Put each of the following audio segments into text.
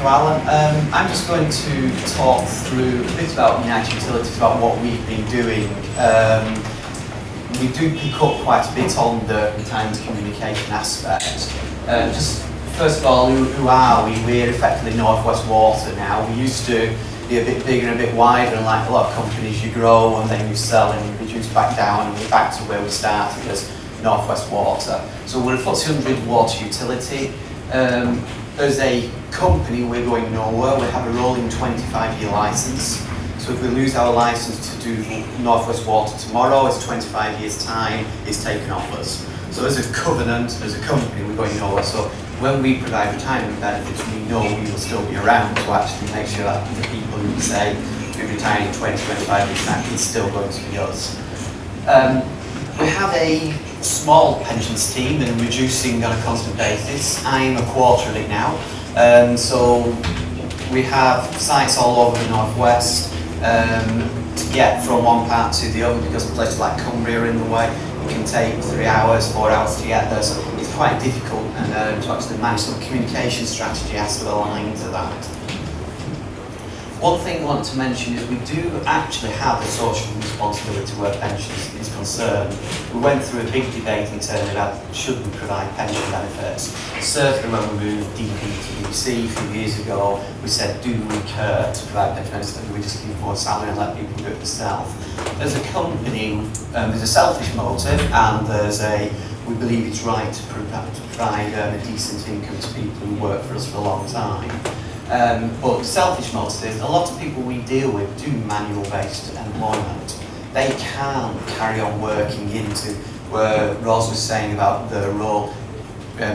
you, Alan. I'm just going to talk through a bit about United Utilities, about what we've been doing. We do pick up quite a bit on the retirement communication aspect. Just first of all, who are we? We're effectively North West Water now. We used to be a bit bigger and a bit wider, and like a lot of companies, you grow and then you sell and you reduce back down, and we're back to where we started as North West Water. So we're a FTSE 100 water utility. As a company, we're going nowhere. We have a rolling 25-year licence. So if we lose our licence to do North West Water tomorrow, it's 25 years' time, it's taken off us. So as a covenant, as a company, we're going nowhere. So when we provide retirement benefits, we know we will still be around to actually make sure that the people who say we retire in 20, 25 years' time, it's still going to be us. We have a small pensions team and reducing on a constant basis. I'm a quarter of it now. So we have sites all over the northwest to get from one part to the other, because places like Cumbria are in the way. It can take 3 hours, 4 hours to get there, so it's quite difficult, and to actually manage some communication strategy has to align to that. One thing I want to mention is we do actually have a social responsibility where pensions is concerned. We went through a big debate internally about should we provide pension benefits. Certainly when we moved DB to UC a few years ago, we said, do we care to provide pension benefits, or do we just give more salary and let people do it themselves? As a company, there's a selfish motive, and we believe it's right to provide a decent income to people who work for us for a long time. But selfish motives, a lot of people we deal with do manual-based employment. They can't carry on working into where Ros was saying about the role.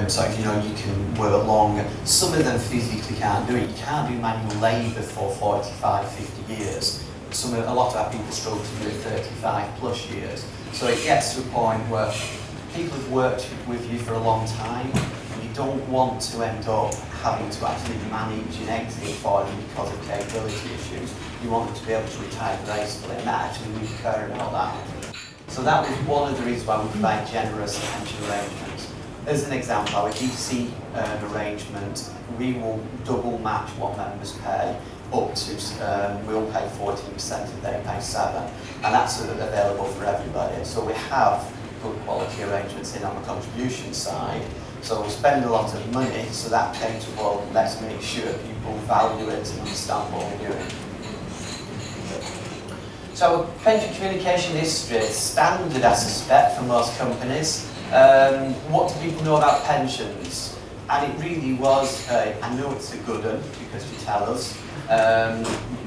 So you can work longer. Some of them physically can't do it. You can't do manual labour for 45, 50 years. A lot of our people struggle to do it 35 plus years. So it gets to a point where people have worked with you for a long time, and you don't want to end up having to actually manage an exit for them because of capability issues. You want them to be able to retire gracefully, and that actually we care about that. So that was one of the reasons why we provide generous pension arrangements. As an example, our DC arrangement, we will double match what members pay up to, we'll pay 14% if they pay 7%, and that's available for everybody. So we have good quality arrangements in on the contribution side. So we spend a lot of money, so that came to, well, let's make sure people value it and understand what we're doing. So pension communication history is standard, I suspect, for most companies. What do people know about pensions? And it really was, I know it's a good one, because you tell us.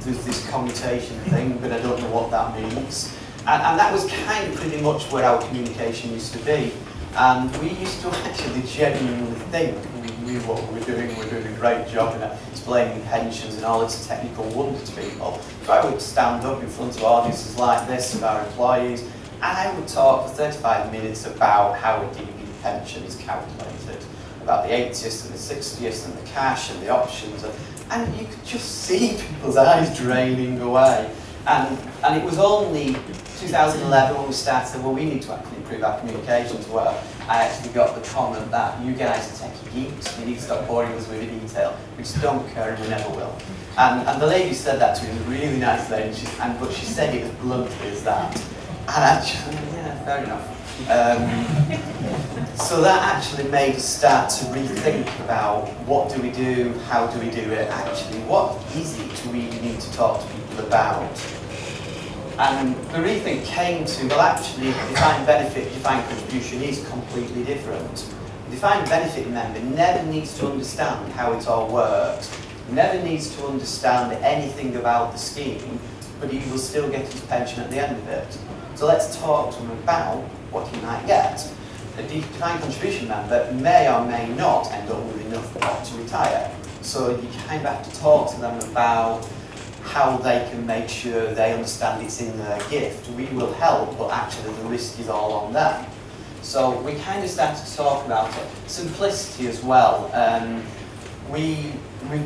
There's this commutation thing, but I don't know what that means. And that was kind of pretty much where our communication used to be. And we used to actually genuinely think we knew what we were doing a great job in explaining pensions and all its technical wonder to people. So I would stand up in front of audiences like this of our employees, and I would talk for 35 minutes about how a DB pension is calculated, about the 80th and the 60th and the cash and the options, and you could just see people's eyes draining away. And it was only 2011 when we started, well, we need to actually improve our communications, where I actually got the comment that you guys are techie geeks, you need to stop boring us with the detail. We just don't care, and we never will. And the lady said that to me, a really nice lady, but she said it as bluntly as that. And actually, yeah, fair enough. So that actually made us start to rethink about what do we do, how do we do it actually, what is it we need to talk to people about. And the rethink came to, well, actually, defined benefit, defined contribution is completely different. A defined benefit member never needs to understand how it all works, never needs to understand anything about the scheme, but he will still get his pension at the end of it. So let's talk to him about what he might get. A defined contribution member may or may not end up with enough to retire. So you kind of have to talk to them about how they can make sure they understand it's in their gift. We will help, but actually the risk is all on them. So we kind of started to talk about it. Simplicity as well. We've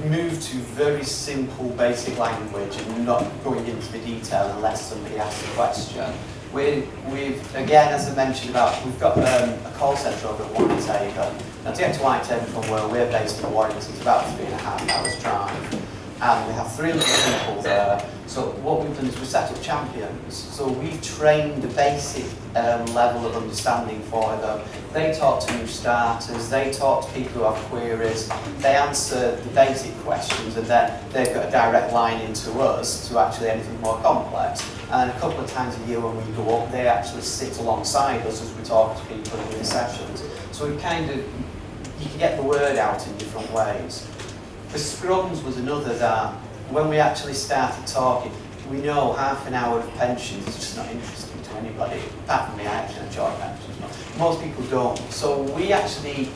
moved to very simple, basic language and not going into the detail unless somebody asks a question. We've again, as I mentioned about, we've got a call centre over at Whitehaven. Now to get to Whitehaven from where we're based in Warrington, it's about 3.5 hours drive. And we have 300 people there. So what we've done is we've set up champions. So we've trained the basic level of understanding for them. They talk to new starters, they talk to people who have queries, they answer the basic questions, and then they've got a direct line into us to actually anything more complex. And a couple of times a year when we go up, they actually sit alongside us as we talk to people in the sessions. So we kind of, you can get the word out in different ways. The scrums was another that, when we actually started talking, we know half an hour of pensions is just not interesting to anybody. Apart from me, I actually enjoy pensions, but most people don't. So we actually,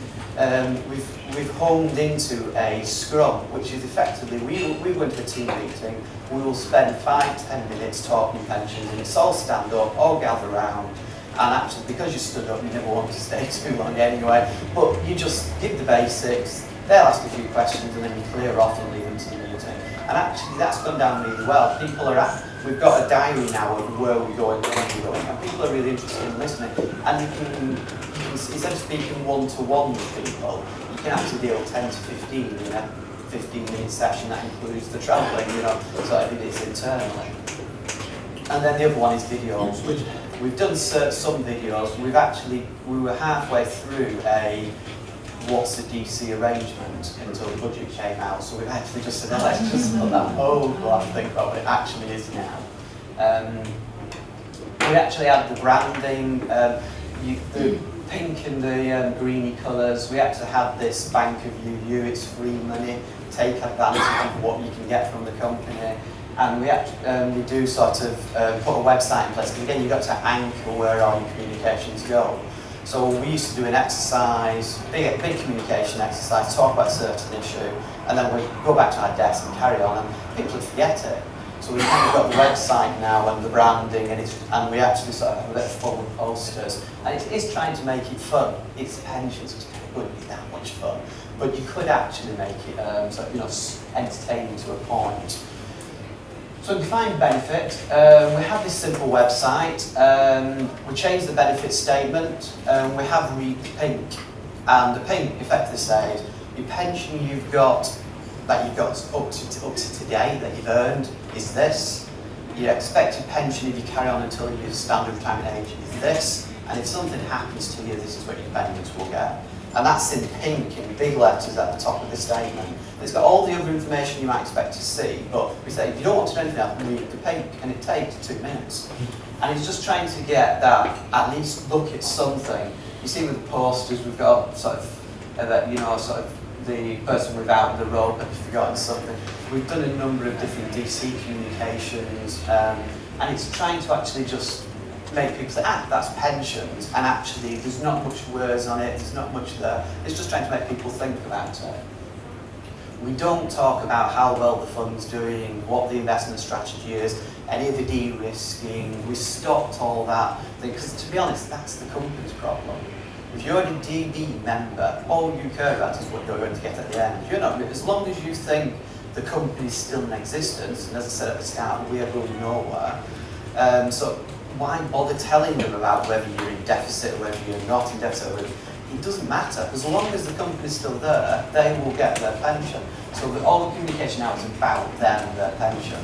we've honed into a scrum, which is effectively, we go into a team meeting, we will spend 5-10 minutes talking pensions, and it's all stand up, all gather round, and actually, because you stood up, you never want to stay too long anyway, but you just give the basics. They'll ask a few questions and then you clear off and leave them to the meeting. And actually that's gone down really well. People are we've got a diary now of where we're going, when we're going, and people are really interested in listening. And you can instead of speaking one-to-one with people, you can actually deal 10 to 15 in a 15-minute session. That includes the travelling, so everybody's internally. And then the other one is videos, which we've done some videos. We were halfway through a what's the DC arrangement until the budget came out, so we've actually just said, let's just put that hold while I think about what it actually is now. We actually had the branding, the pink and the greeny colours. We actually had this Bank of UU, it's free money, take advantage of what you can get from the company. And we do sort of put a website in place, because again, you've got to anchor where all your communications go. So we used to do an exercise, big communication exercise, talk about a certain issue, and then we'd go back to our desk and carry on, and people would forget it. So we've kind of got the website now and the branding, and we actually sort of have a bit of fun with posters. And it is trying to make it fun. It's pensions, which wouldn't be that much fun, but you could actually make it entertaining to a point. So define benefit, we have this simple website, we changed the benefit statement, we have read the pink, and the pink effectively says your pension you've got up to today that you've earned is this, your expected pension if you carry on until your standard retirement age is this, and if something happens to you, this is what your dependents will get. And that's in pink, in big letters at the top of the statement. It's got all the other information you might expect to see, but we say, if you don't want to know anything else, read the pink, and it takes 2 minutes. And it's just trying to get that, at least look at something. You see with the posters, we've got sort of the person without the rope, have forgotten something. We've done a number of different DC communications, and it's trying to actually just make people say, that's pensions, and actually there's not much words on it, there's not much there. It's just trying to make people think about it. We don't talk about how well the fund's doing, what the investment strategy is, any of the de-risking. We stopped all that, because to be honest, that's the company's problem. If you're a DB member, all you care about is what you're going to get at the end. You're not, as long as you think the company's still in existence, and as I said at the start, we are going nowhere. So why bother telling them about whether you're in deficit or whether you're not in deficit? It doesn't matter. As long as the company's still there, they will get their pension. So all the communication now is about them, their pension.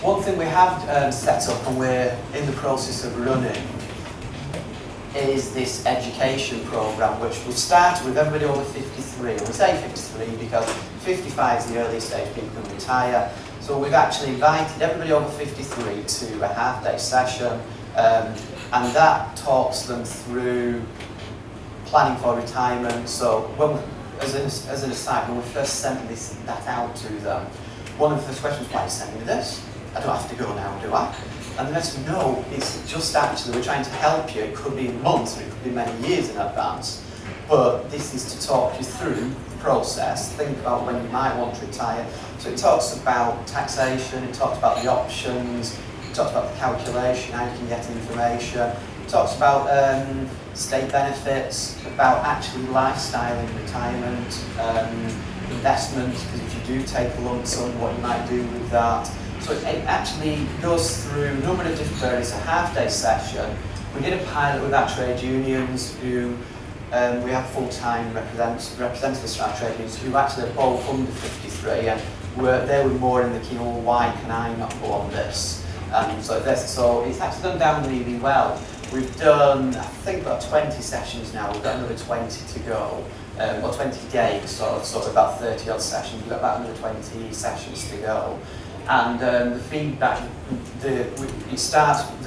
One thing we have set up, and we're in the process of running, is this education program, which will start with everybody over 53. And we say 53 because 55 is the earliest age people can retire. So we've actually invited everybody over 53 to a half-day session, and that talks them through planning for retirement. So as an aside, when we first sent that out to them, one of the first questions was, why are you sending me this? I don't have to go now, do I? And the rest of them, no, it's just actually, we're trying to help you. It could be months, or it could be many years in advance. But this is to talk you through the process, think about when you might want to retire. So it talks about taxation, it talks about the options, it talks about the calculation, how you can get information. It talks about state benefits, about actually lifestyle in retirement, investments, because if you do take a lump sum, what you might do with that. So it actually goes through a number of different areas, a half-day session. We did a pilot with our trade unions who, we have full-time representatives from our trade unions who actually are both under 53, and they were more in the key, oh, why can I not go on this? So it's actually gone down really well. We've done, I think, about 20 sessions now. We've got another 20 to go. Well, 20 days, sort of about 30 odd sessions. We've got about another 20 sessions to go. And the feedback, the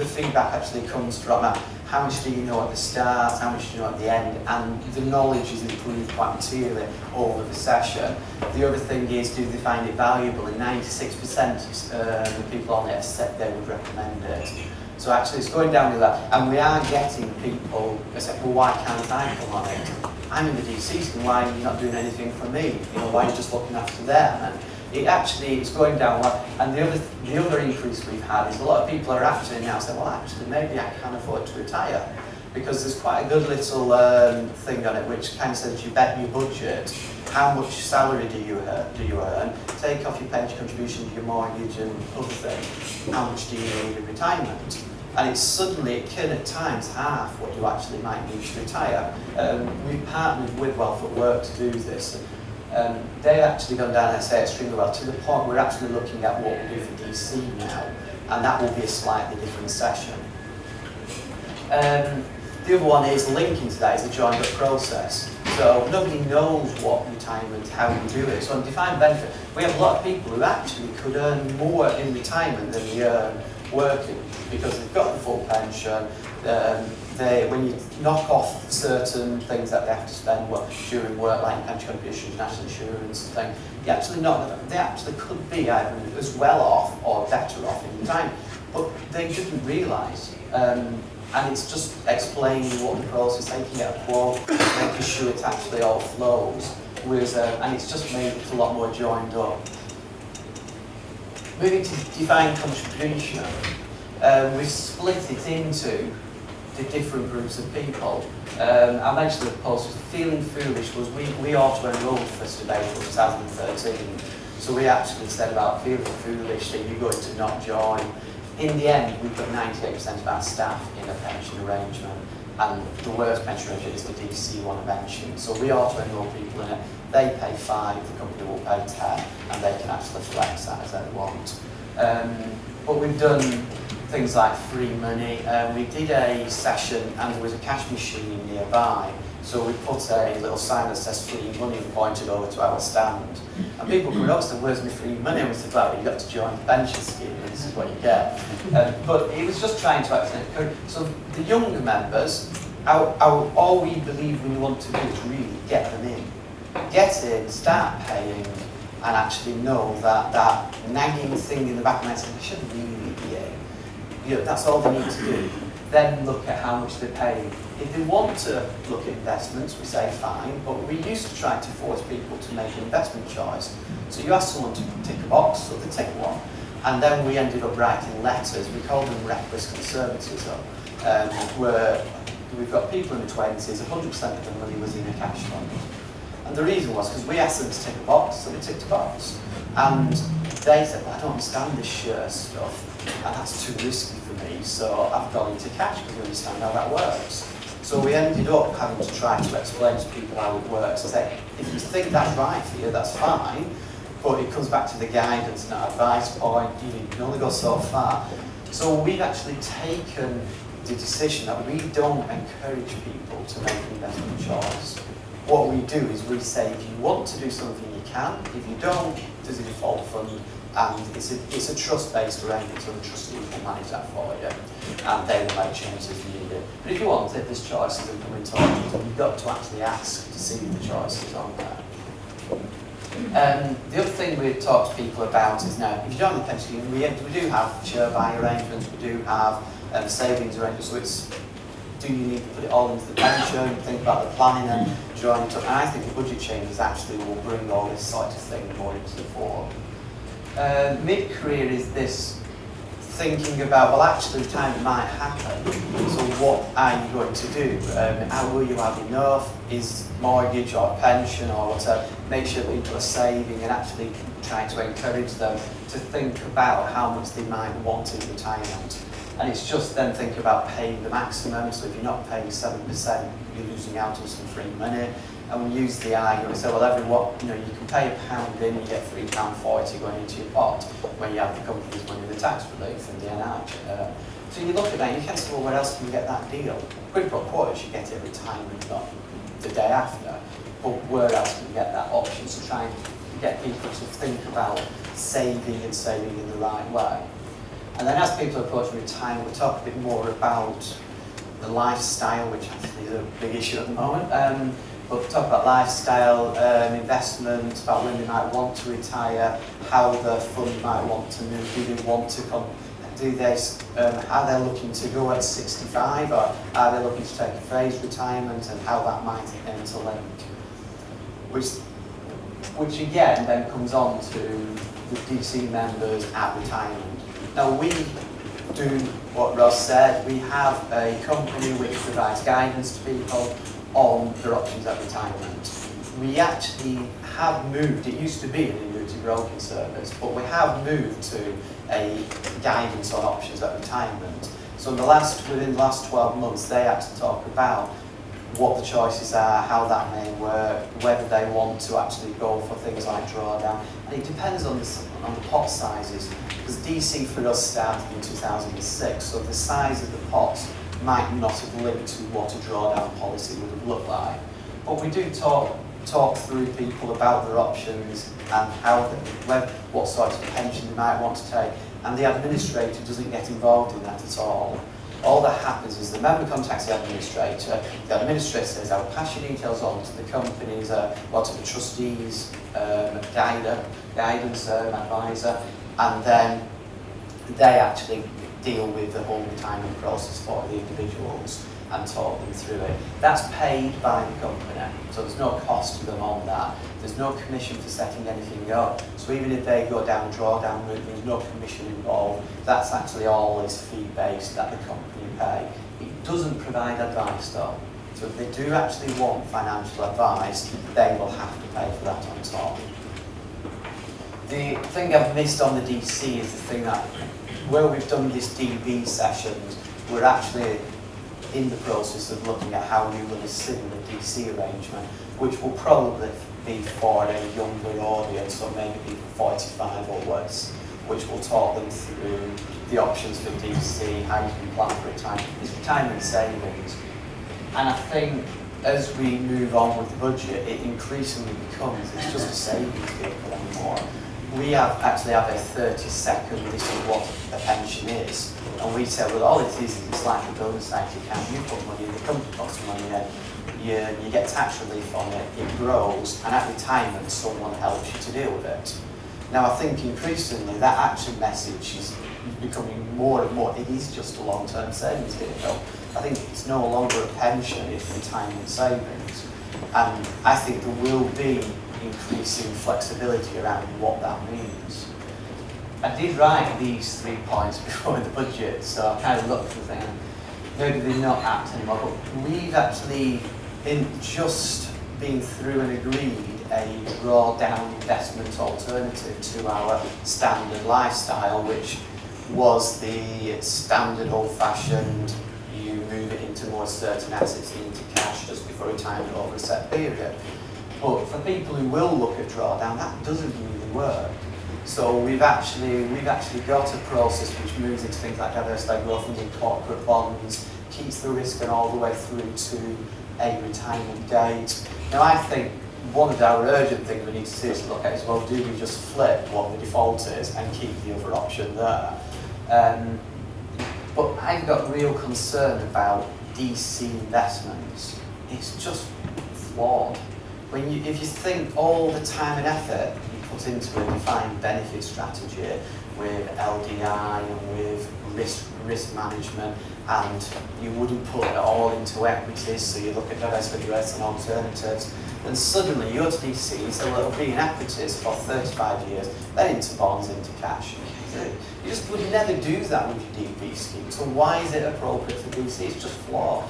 feedback actually comes from how much do you know at the start, how much do you know at the end, and the knowledge is improved quite materially over the session. The other thing is, do they find it valuable? And 96% of the people on it have said they would recommend it. So actually it's going down with that, and we are getting people who say, well, why can't I come on it? I'm in the DC scheme, why are you not doing anything for me? You know, why are you just looking after them? And it's going down well. And the other increase we've had is a lot of people are actually now saying, well, actually, maybe I can afford to retire. Because there's quite a good little thing on it which kind of says you bet your budget, how much salary do you earn, take off your pension contribution, your mortgage and other things, how much do you need in retirement? And it's suddenly, it can at times half what you actually might need to retire. We've partnered with Wealth at Work to do this. They've actually gone down, I say, extremely well, to the point we're actually looking at what we do for DC now, and that will be a slightly different session. The other one is linking to that is the joined up process. So nobody knows what retirement, how you do it. So on defined benefit, we have a lot of people who actually could earn more in retirement than they earn working, because they've got the full pension. When you knock off certain things that they have to spend during work, like pension contributions, national insurance and things, they actually could be either as well off or better off in time, but they didn't realise. And it's just explaining what the process, taking out a quote, making sure it actually all flows, and it's just made it a lot more joined up. Moving to defined contribution, we've split it into the different groups of people. I mentioned the post, feeling foolish was we auto-enrolled 1st of April 2013. So we actually said about feeling foolish that you're going to not join. In the end, we've got 98% of our staff in a pension arrangement, and the worst pension arrangement is the DC one I mentioned. So we auto-enroll people in it. They pay 5, the company will pay 10, and they can actually flex that as they want. But we've done things like free money. We did a session and there was a cash machine nearby, so we put a little sign that says free money and pointed over to our stand. And people come up and said, where's my free money? And we said, well, you've got to join the pension scheme and this is what you get. But it was just trying to actually encourage. So the younger members, all we believe we want to do is really get them in. Get in, start paying, and actually know that nagging thing in the back of my head saying, I shouldn't really be in. You know, that's all they need to do. Then look at how much they're paying. If they want to look at investments, we say fine, but we used to try to force people to make an investment choice. So you ask someone to tick a box, so they tick one. And then we ended up writing letters, we call them reckless conservatism, where we've got people in the 20s, 100% of the money was in a cash fund. And the reason was because we asked them to tick a box, so they ticked a box. And they said, well, I don't understand this share stuff, and that's too risky for me, so I've gone into cash because we understand how that works. So we ended up having to try to explain to people how it works. I say, if you think that's right for you, that's fine, but it comes back to the guidance and advice point. You can only go so far. So we've actually taken the decision that we don't encourage people to make an investment choice. What we do is we say, if you want to do something, you can. If you don't, there's a default fund, and it's a trust-based arrangement, so the trustee will manage that for you, and they will make changes as needed. But if you want, if there's choices that come into it, you've got to actually ask to see the choices on there. The other thing we talk to people about is now, if you don't have the pension scheme, we do have share buy arrangements, we do have savings arrangements, so it's, do you need to put it all into the pension, think about the planning and join it up. And I think the budget changes actually will bring all this sort of thing more into the fore. Mid-career is this thinking about, well, actually retirement might happen, so what are you going to do? How will you have enough? Is mortgage or pension or whatever? Make sure people are saving and actually trying to encourage them to think about how much they might want in retirement. And it's just then think about paying the maximum. So if you're not paying 7%, you're losing out on some free money. And we use the RIO and say, well, you can pay £1 in, you get £3.40 going into your pot when you have the company's money, the tax relief and the NI. So you look at that and you can say, well, where else can you get that deal? Quid pro quo, you get it at retirement, not the day after. But where else can you get that option? So try and get people to think about saving and saving in the right way. And then as people approach retirement, we'll talk a bit more about the lifestyle, which actually is a big issue at the moment. But we'll talk about lifestyle, investment, about when they might want to retire, how the fund might want to move, do they want to come, are they looking to go at 65, or are they looking to take a phased retirement, and how that might interlink. Which again then comes on to the DC members at retirement. Now we do what Ross said, we have a company which provides guidance to people on their options at retirement. We actually have moved, it used to be an annuity broking service, but we have moved to a guidance on options at retirement. So within the last 12 months, they actually talk about what the choices are, how that may work, whether they want to actually go for things like drawdown. And it depends on the pot sizes, because DC for us started in 2006, so the size of the pots might not have linked to what a drawdown policy would have looked like. But we do talk through people about their options and what sort of pension they might want to take, and the administrator doesn't get involved in that at all. All that happens is the member contacts the administrator says, I'll pass your details on to the companies, or to the trustees, guidance advisor, and then they actually deal with the whole retirement process for the individuals and talk them through it. That's paid by the company, so there's no cost to them on that. There's no commission for setting anything up. So even if they go down drawdown route, there's no commission involved. That's actually always fee-based that the company pay. It doesn't provide advice though. So if they do actually want financial advice, they will have to pay for that on top. The thing I've missed on the DC is the thing that where we've done this DB sessions, we're actually in the process of looking at how we will assume the DC arrangement, which will probably be for a younger audience, or maybe people 45 or worse, which will talk them through the options for DC, how you can plan for retirement. It's retirement savings. And I think as we move on with the budget, it increasingly becomes, it's just a savings vehicle anymore. We actually have a 30-second, this is what a pension is. And we say, well, all it is it's like a building society account. You put money in, the company puts money in, you get tax relief on it, it grows, and at retirement, someone helps you to deal with it. Now, I think increasingly that action message is becoming more and more, it is just a long-term savings vehicle. I think it's no longer a pension, it's retirement savings. And I think there will be increasing flexibility around what that means. I did write these 3 points before the budget, so I kind of looked for things. Maybe they're not apt anymore, but we've actually just been through and agreed a drawdown investment alternative to our standard lifestyle, which was the standard old-fashioned, you move it into more certain assets, into cash just before retirement over a set period. But for people who will look at drawdown, that doesn't really work. So we've actually got a process which moves into things like diversified growth and corporate bonds, keeps the risk and all the way through to a retirement date. Now I think one of our urgent things we need to seriously look at is, well, do we just flip what the default is and keep the other option there? But I've got real concern about DC investments. It's just flawed. If you think all the time and effort you put into a defined benefit strategy with LDI and with risk management and you wouldn't put it all into equities, so you look at SWS and alternatives, and suddenly your DCs will be in equities for 35 years, then into bonds, into cash. You just would never do that with your DB scheme. So why is it appropriate for DC? It's just flawed.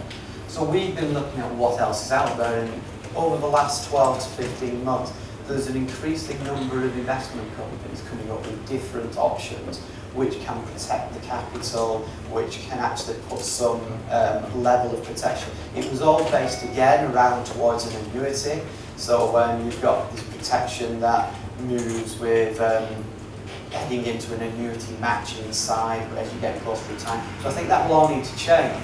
So we've been looking at what else is out there, and over the last 12 to 15 months, there's an increasing number of investment companies coming up with different options which can protect the capital, which can actually put some level of protection. It was all based again around towards an annuity. So when you've got this protection that moves with heading into an annuity matching side as you get close to retirement. So I think that will all need to change.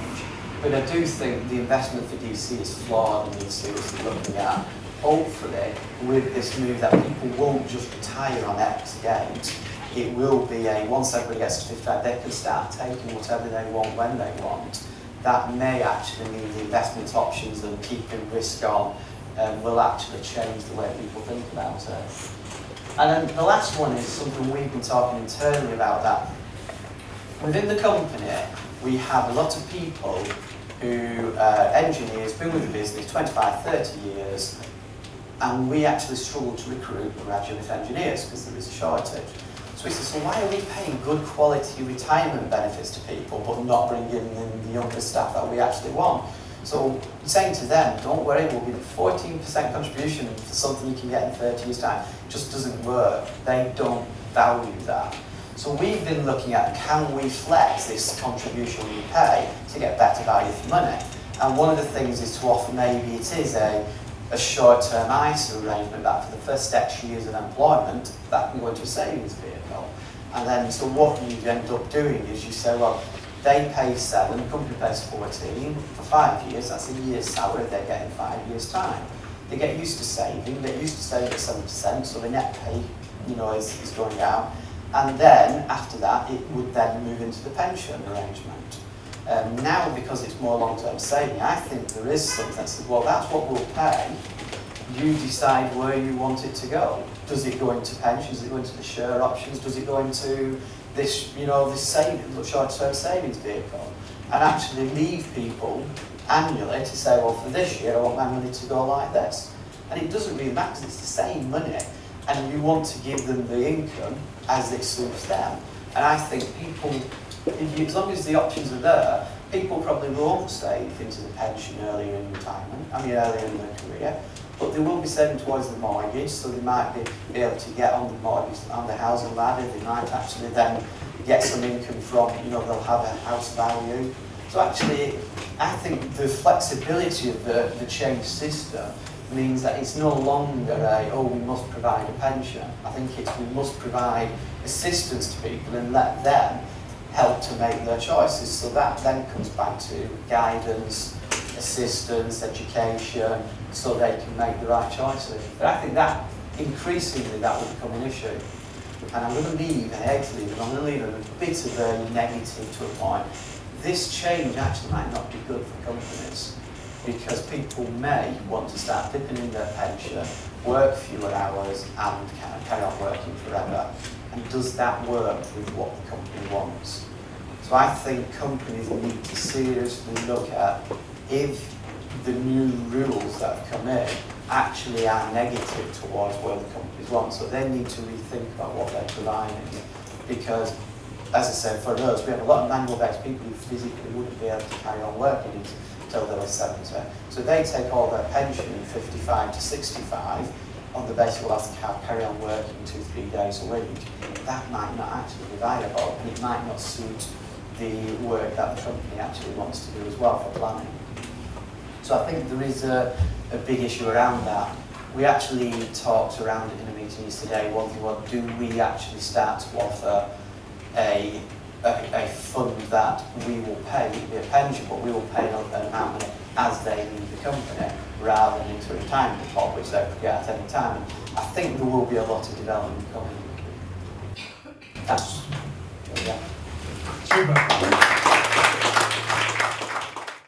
But I do think the investment for DC is flawed and needs seriously looking at. Hopefully, with this move that people won't just retire on X games, it will be once everybody gets to 55, they can start taking whatever they want when they want. That may actually mean the investment options and keeping risk on will actually change the way people think about it. And then the last one is something we've been talking internally about, that within the company, we have a lot of people who, engineers, been with the business 25, 30 years, and we actually struggle to recruit graduate engineers because there is a shortage. So we said, so why are we paying good quality retirement benefits to people but not bringing in the younger staff that we actually want? So saying to them, don't worry, we'll give a 14% contribution for something you can get in 30 years' time. It just doesn't work. They don't value that. So we've been looking at, can we flex this contribution we pay to get better value for money? And one of the things is to offer, maybe it is a short-term ISA arrangement that for the first X years of employment, that can go into a savings vehicle. And then, so what you end up doing is you say, well, they pay 7, the company pays 14 for 5 years, that's a year's salary they get in 5 years' time. They get used to saving, they're used to saving at 7%, so the net pay, is going down. And then, after that, it would then move into the pension arrangement. Now, because it's more long-term saving, I think there is something that says, well, that's what we'll pay. You decide where you want it to go. Does it go into pensions? Does it go into the share options? Does it go into this, this savings, short-term savings vehicle? And actually leave people annually to say, well, for this year, I want my money to go like this. And it doesn't really matter because it's the same money. And you want to give them the income as it suits them. And I think people, as long as the options are there, people probably won't save into the pension earlier in retirement, earlier in their career, but they will be saving towards the mortgage, so they might be able to get on the mortgage, on the housing ladder. They might actually then get some income from, they'll have a house value. So actually, I think the flexibility of the change system means that it's no longer we must provide a pension. I think it's we must provide assistance to people and let them help to make their choices. So that then comes back to guidance, assistance, education, so they can make the right choices. But I think that increasingly that will become an issue. And I'm going to leave, and I hate to leave it, I'm going to leave it a bit of a negative to a point. This change actually might not be good for companies, because people may want to start dipping in their pension, work fewer hours, and carry on working forever. And does that work with what the company wants? So I think companies need to seriously look at if the new rules that have come in actually are negative towards where the companies want. So they need to rethink about what they're providing. Because, as I said, for us, we have a lot of manual-based people who physically wouldn't be able to carry on working until they were 70. So they take all their pension in 55 to 65 on the basis, well, that's carry on working 2-3 days a week. That might not actually be viable, and it might not suit the work that the company actually wants to do as well for planning. So I think there is a big issue around that. We actually talked around it in a meeting yesterday, one thing was, do we actually start to offer a fund that we will pay, it will be a pension, but we will pay an amount of money as they leave the company, rather than into a retirement pot, which they could get at any time. And I think there will be a lot of development coming. That's, yeah. Super.